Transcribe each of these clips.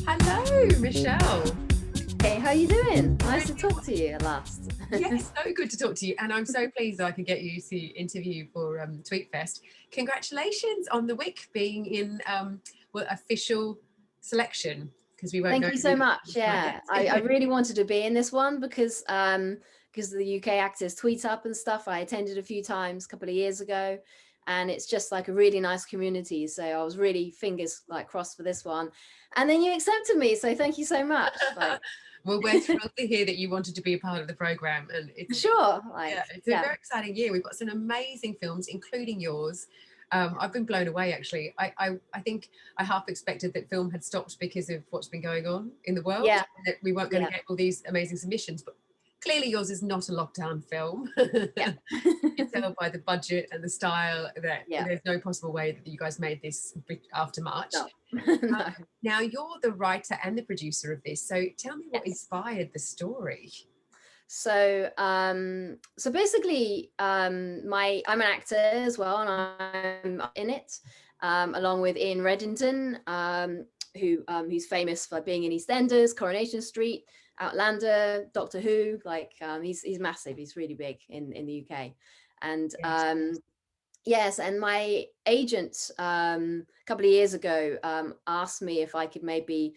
Hello, Michelle. Hey, how you doing? Nice to talk to you at last. Yes, so good to talk to you. And I'm so pleased I could get you to interview for TweetFest. Congratulations on the Wick being in official selection, because we won't Thank know you so much. Yeah, yet. I really wanted to be in this one because the UK actors tweet up and stuff. I attended a few times a couple of years ago, and it's just like a really nice community. So I was really fingers like crossed for this one, and then you accepted me. So thank you so much. Like, Well, we're thrilled to hear that you wanted to be a part of the program, and sure, like, it's a very exciting year. We've got some amazing films, including yours. I've been blown away, actually. I think I half expected that film had stopped because of what's been going on in the world, yeah, and that we weren't going to get all these amazing submissions. But clearly, yours is not a lockdown film. yeah. You can tell by the budget and the style that Yeah. there's no possible way that you guys made this after March. No. No. Now, you're the writer and the producer of this, so tell me what Yes. inspired the story. So basically, I'm an actor as well, and I'm in it, along with Ian Reddington, who's famous for being in EastEnders, Coronation Street, Outlander, Doctor Who. Like, he's massive. He's really big in the UK, and Yes. yes, and my agent a couple of years ago asked me if I could maybe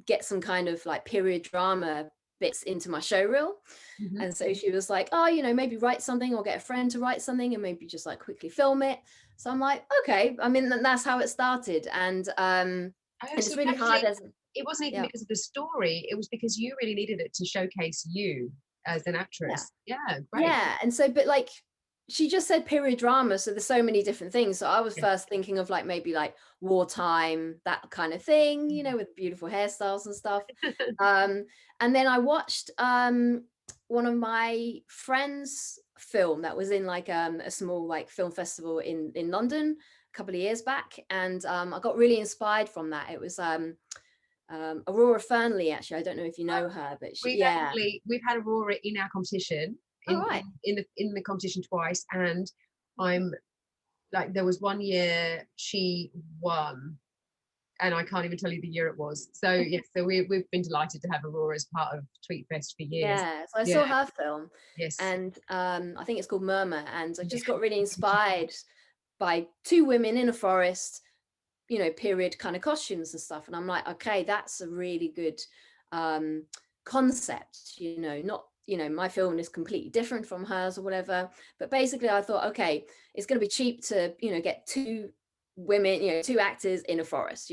get some kind of like period drama bits into my show reel. Mhm. And so she was like, oh, maybe write something or get a friend to write something and maybe just like quickly film it. So I'm like, okay. I mean, that's how it started. And Oh, it's so really hard as, it wasn't even yeah, because of the story, it was because you really needed it to showcase you as an yeah. actress. Yeah, great. Yeah. And so, but like, she just said period drama. So there's so many different things. So I was Yeah. first thinking of like maybe like wartime, that kind of thing, with beautiful hairstyles and stuff. And then I watched one of my friends' film that was in like a small like film festival in London a couple of years back. And I got really inspired from that. It was Aurora Fernley, actually. I don't know if you know her, but yeah. We've had Aurora in our competition All right. in the competition twice, and I'm like, there was one year she won, and I can't even tell you the year it was. So yes, so we've been delighted to have Aurora as part of Tweetfest for years. Yeah, so I saw Yeah. her film, Yes. and I think it's called Murmur, and I just Yeah. got really inspired by two women in a forest, period kind of costumes and stuff. And I'm like, okay, that's a really good um, concept, not, my film is completely different from hers or whatever. But basically I thought, okay, it's going to be cheap to, get two women, two actors in a forest,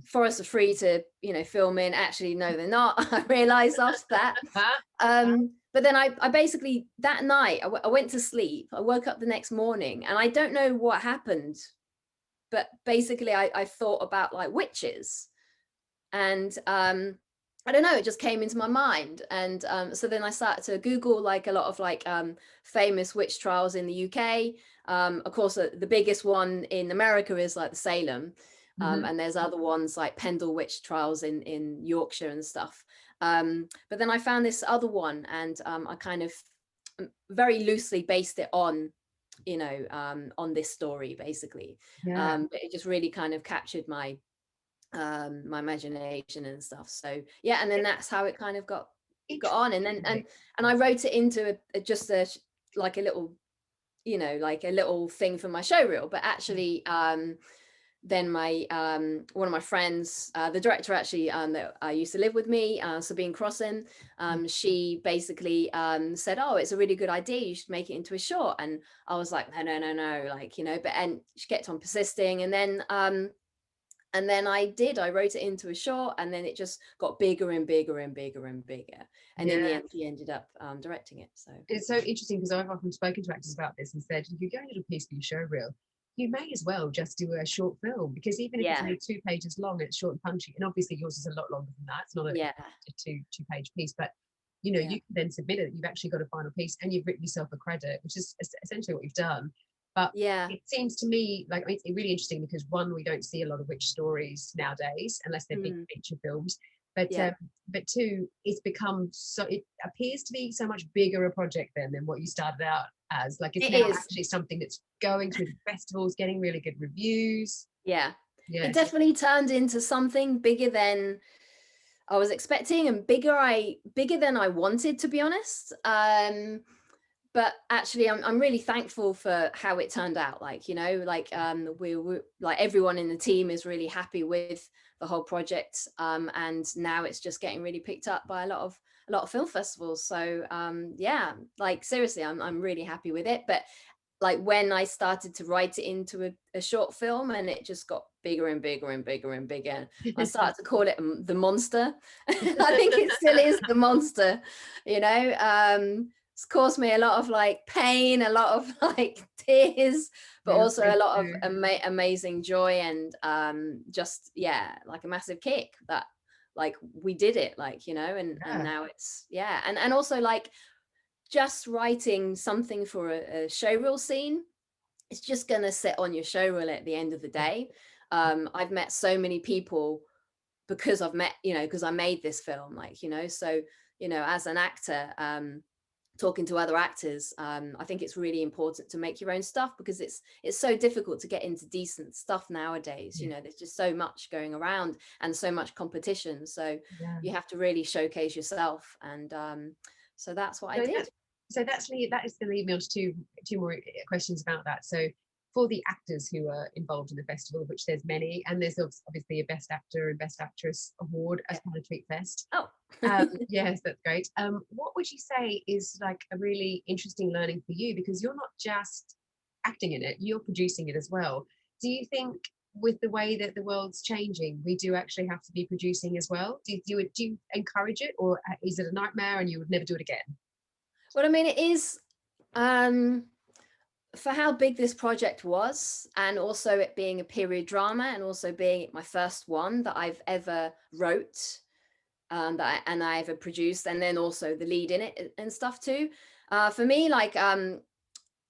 forests are free to, film in. Actually, no, they're not. I realized after that. But then I basically, that night, I went to sleep. I woke up the next morning and I don't know what happened, but basically I thought about like witches, and I don't know, it just came into my mind. And so then I started to Google like a lot of like famous witch trials in the UK. Of course, the biggest one in America is like the Salem. And there's other ones like Pendle witch trials in Yorkshire and stuff. But then I found this other one, and I kind of very loosely based it on this story, basically. Yeah. But it just really kind of captured my my imagination and stuff. So yeah, and then that's how it kind of got on. And then and I wrote it into just a like a little, like a little thing for my show reel. But actually then my one of my friends, the director actually that used to live with me, Sabine Crossan, she basically said, oh, it's a really good idea, you should make it into a short. And I was like, no, like, but and she kept on persisting. And then I wrote it into a short, and then it just got bigger and bigger and bigger and bigger. And in the end, she ended up directing it. So it's so interesting, because I've often spoken to actors about this and said, if you're going to do a piece for your show reel, you may as well just do a short film, because even if it's only 2 pages long, it's short and punchy. And obviously yours is a lot longer than that. It's not a two-page piece, but you can then submit it. You've actually got a final piece and you've written yourself a credit, which is essentially what you've done. But it seems to me like it's really interesting, because one, we don't see a lot of witch stories nowadays unless they're big feature films. But but two, it's become so, it appears to be so much bigger a project than what you started out as. Like it's now actually something that's going through the festivals, getting really good reviews. Yeah. It definitely turned into something bigger than I was expecting, and bigger than I wanted, to be honest. But actually I'm really thankful for how it turned out. Like, you know, like we like everyone in the team is really happy with the whole project, and now it's just getting really picked up by a lot of film festivals. So yeah, like seriously, I'm really happy with it. But like when I started to write it into a short film, and it just got bigger and bigger and bigger and bigger, I started to call it the monster. I think it still is the monster, you know. It's caused me a lot of like pain, a lot of like tears, but also a lot of amazing joy, and just like a massive kick that like we did it, like, you know, and now it's and also like just writing something for a showreel scene, it's just going to sit on your showreel at the end of the day. I've met so many people because because I made this film, like, you know, so, you know, as an actor, talking to other actors, I think it's really important to make your own stuff, because it's so difficult to get into decent stuff nowadays. You know, there's just so much going around and so much competition, so you have to really showcase yourself, and so that's what I did. So that is going to lead me on to two more questions about that. So for the actors who are involved in the festival, which there's many, and there's obviously a Best Actor and Best Actress award as part of TweetFest. Oh, yes, that's great. What would you say is like a really interesting learning for you, because you're not just acting in it, you're producing it as well. Do you think with the way that the world's changing, we do actually have to be producing as well? Do you encourage it, or is it a nightmare and you would never do it again? Well, I mean, it is, for how big this project was, and also it being a period drama, and also being my first one that I've ever wrote, that I ever produced, and then also the lead in it and stuff too. For me, like,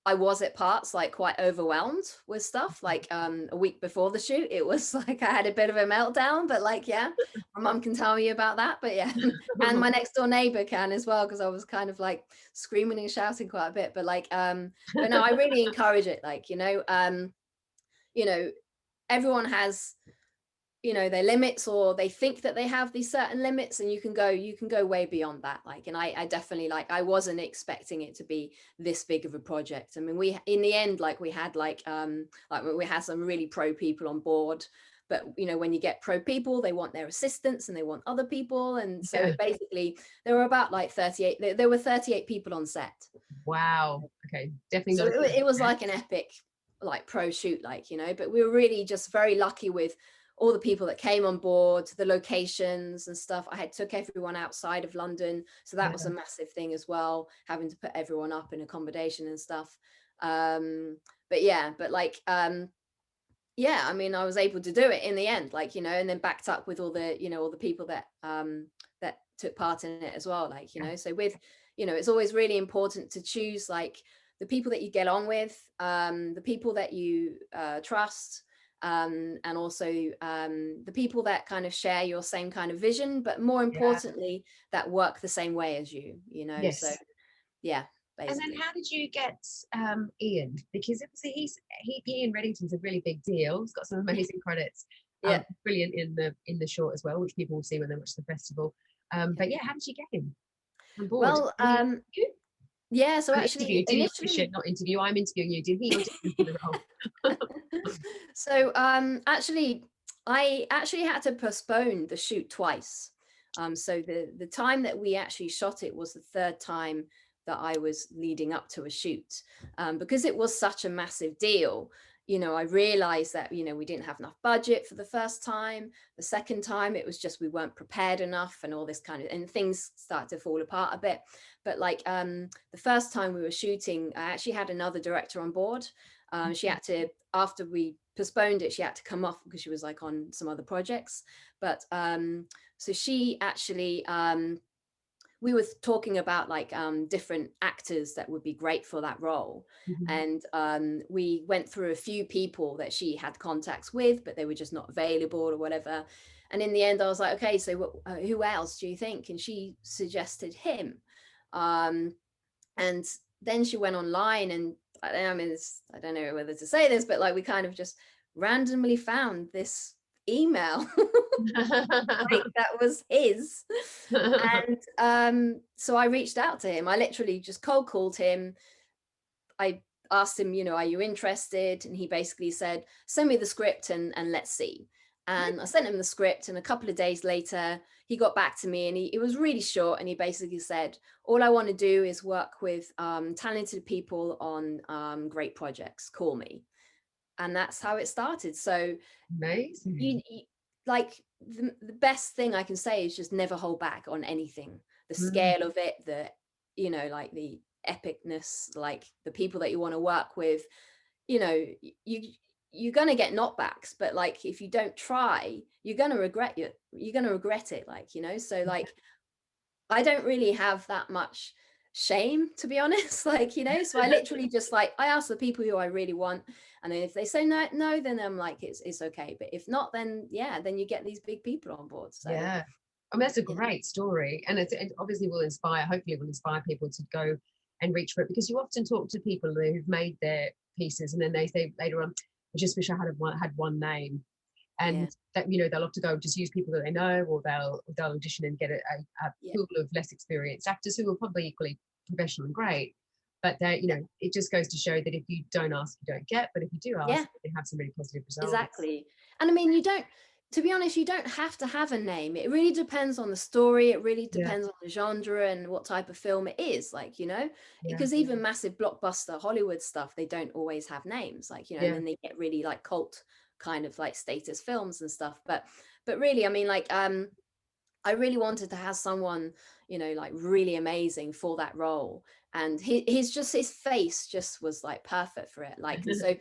I was at parts like quite overwhelmed with stuff. Like a week before the shoot, it was like I had a bit of a meltdown, but like, yeah, my mum can tell you about that. But yeah, and my next door neighbor can as well, because I was kind of like screaming and shouting quite a bit. But like, but no, I really encourage it. Like, you know, everyone has, you know, their limits, or they think that they have these certain limits, and you can go way beyond that. Like, and I definitely, like, I wasn't expecting it to be this big of a project. I mean, we in the end, like, we had like we had some really pro people on board, but you know, when you get pro people, they want their assistants and they want other people, and so basically there were about like 38, there were 38 people on set. Wow. Okay, definitely. So it was like an epic like pro shoot, like, you know, but we were really just very lucky with all the people that came on board, the locations and stuff. I had took everyone outside of London, so that was a massive thing as well, having to put everyone up in accommodation and stuff. But yeah, but like, yeah, I mean, I was able to do it in the end, like, you know, and then backed up with all the, you know, all the people that that took part in it as well, like, you know. So with, you know, it's always really important to choose like the people that you get on with, the people that you trust, and also the people that kind of share your same kind of vision, but more importantly, that work the same way as you, you know. Yes. So yeah, basically. And then how did you get Ian? Because Ian Reddington's a really big deal. He's got some amazing credits. Brilliant in the short as well, which people will see when they watch the festival. But yeah, how did you get him on board? Well, yeah, so actually initially, not interview, I'm interviewing you. Did he audition for the role? So actually, I actually had to postpone the shoot twice. So the time that we actually shot it was the third time that I was leading up to a shoot, because it was such a massive deal. You know, I realized that, you know, we didn't have enough budget for the first time. The second time, it was just we weren't prepared enough, and all this kind of, and things started to fall apart a bit. But like the first time we were shooting, I actually had another director on board. She had to, after we postponed it, she had to come off because she was like on some other projects. But so she actually we were talking about like different actors that would be great for that role. And we went through a few people that she had contacts with, but they were just not available or whatever. And in the end, I was like, okay, so who else do you think? And she suggested him. And then she went online, and I mean, I don't know whether to say this, but like we kind of just randomly found this email like that was his. And so I reached out to him. I literally just cold called him. I asked him, you know, are you interested? And he basically said, send me the script and let's see. And I sent him the script, and a couple of days later, he got back to me, and it was really short. And he basically said, all I want to do is work with talented people on great projects. Call me. And that's how it started. So amazing. You like the best thing I can say is just never hold back on anything. The scale of it, the, you know, like the epicness, like the people that you want to work with, you know, you're going to get knockbacks, but like if you don't try, you're going to regret it, like, you know. So like I don't really have that much shame, to be honest, like, you know. So I literally just like, I ask the people who I really want, and then if they say no, then I'm like, it's okay. But if not, then yeah, then you get these big people on board. So yeah, I mean, that's a great story, and it obviously will inspire, hopefully it will inspire people to go and reach for it, because you often talk to people who've made their pieces and then they say later on, I just wish I had one name. And that, you know, they'll have to go just use people that they know, or they'll audition and get a pool of less experienced actors who are probably equally professional and great. But you know, it just goes to show that if you don't ask, you don't get. But if you do ask, you have some really positive results. Exactly. And I mean, to be honest, you don't have to have a name. It really depends on the story. It really depends on the genre and what type of film it is, like, you know, because even massive blockbuster Hollywood stuff, they don't always have names, like, you know, and then they get really like cult kind of like status films and stuff. But really, I mean, like, I really wanted to have someone, you know, like really amazing for that role. And his face just was like perfect for it. Like, and so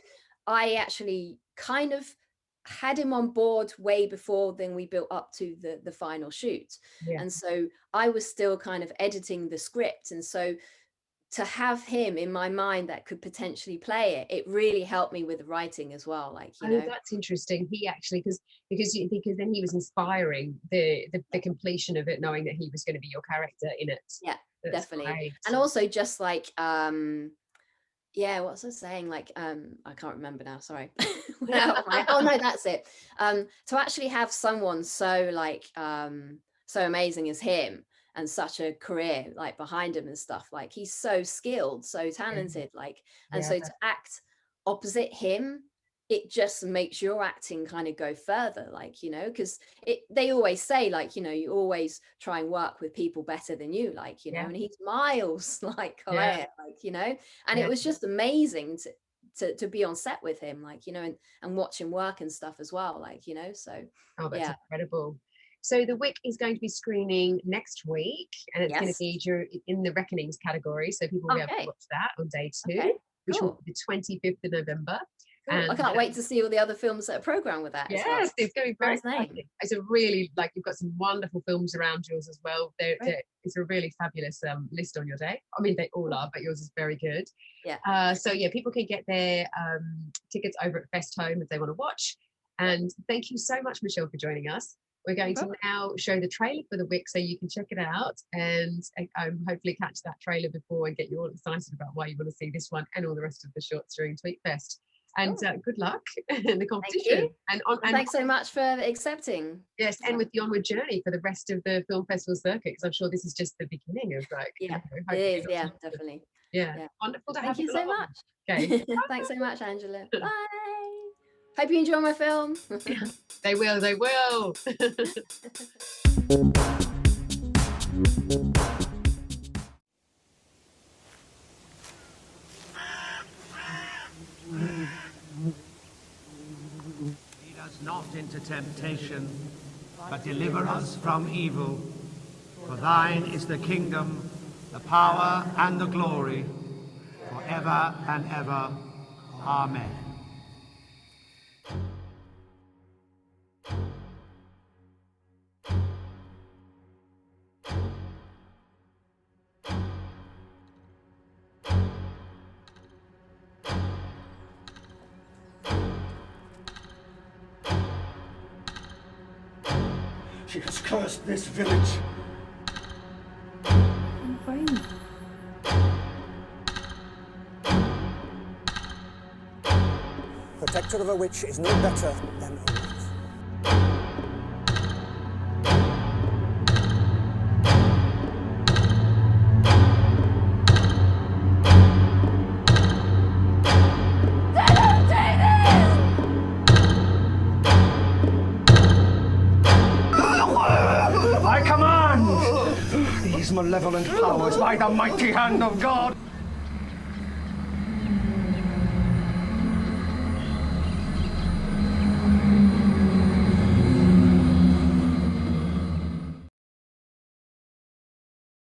I actually kind of had him on board way before then we built up to the final shoot. And so I was still kind of editing the script. And so to have him in my mind that could potentially play it, it really helped me with the writing as well. Like, you know, that's interesting. He actually, because then he was inspiring the completion of it, knowing that he was going to be your character in it. Yeah, that's definitely. great. And also just like yeah, what was I saying? Like, I can't remember now, sorry. Oh no, that's it. To actually have someone so like so amazing as him, and such a career like behind him and stuff, like he's so skilled, so talented, like, and so to act opposite him, it just makes your acting kind of go further, like, you know, because they always say, like, you know, you always try and work with people better than you, like, you know, and he's miles like higher, like, you know, and it was just amazing to be on set with him, like, you know, and watch him work and stuff as well, like, you know. So that's incredible. So the Wick is going to be screening next week, and it's going to be in the Reckonings category, so people will be able to watch that on day 2, which will be the 25th of November. And I can't wait to see all the other films that are programmed with that. Yes, as well. It's going to be very exciting. It's a really, like, you've got some wonderful films around yours as well. It's a really fabulous list on your day. I mean, they all are, but yours is very good. Yeah. So yeah, people can get their tickets over at Fest Home if they want to watch. And thank you so much, Michelle, for joining us. We're going to now show the trailer for the Wick, so you can check it out and hopefully catch that trailer before and get you all excited about why you want to see this one and all the rest of the shorts during TweetFest. And good luck in the competition. And thanks so much for accepting. Yes, and with the onward journey for the rest of the film festival circuit, because I'm sure this is just the beginning of, like, it is, definitely. Wonderful to have you. Thank you so much. Okay. Thanks so much, Angela. Bye. Hope you enjoy my film. They will. Lead us not into temptation, but deliver us from evil. For thine is the kingdom, the power, and the glory, forever and ever. Amen. She has cursed this village. I'm fine. Protector of a witch is no better than a witch. I command these malevolent powers by the mighty hand of God.